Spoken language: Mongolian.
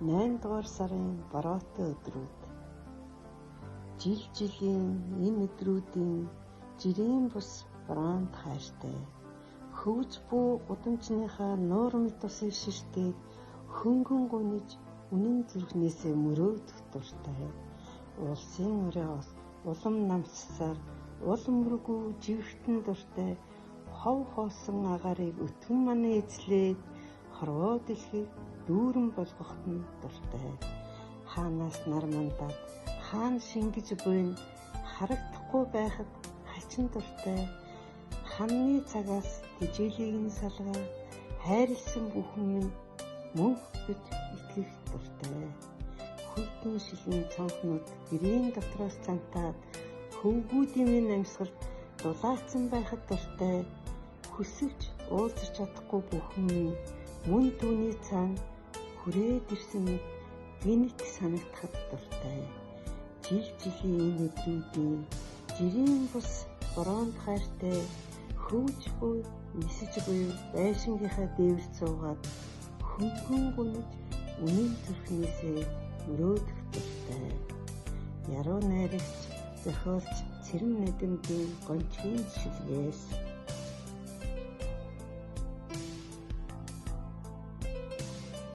8 дугаар сарын бороотой өдрүүд. Жилийн энэ өдрүүдийн жирийн бус бороонд хайртай. Хөвж буу гудамжныхаа нуурмд тусыг ширтээд хөнгөн гуниж үнэн зүрхнээсээ мөрөөдөх дуртай. Улсын өрөө улам намссаар улмөргүй живхтэн дуртай. Хов хоосон агаарыг өтгөн манай эзлээд хорвоо дэлхийг дүүрэн болгоход нь дуртай. Хаанаас нар мандаад хаан шингэж буйн харагдахгүй байхад хачин дуртай. Хамны цагаас тэжээлийг нь салгаад хайрлсан бүхэн минь мөнх гэж итгэх дуртай. Хөлтөн шилэн цонхнууд гэрийн дотроос цантаад хөвгүүдийн минь амьсгалд дулаацсан байхад дуртай. Хүсэж уулзах чадахгүй бүхэн минь мөн түүний цаана хүрээд ирсэн мэт гинт санагдахад дуртай. Жилийн энэ өдрүүдийн жирийн бус бороонд хайртай. Хөвж буй нисэж буй байшингийнхаа дээвэр цуугаад хөнгөн гуниж үнэн зүрхнээсээ мөрөөдөх дуртай. Яруу найрагч зохиолч Цэрэн Надимгийн гончгийн шилгээс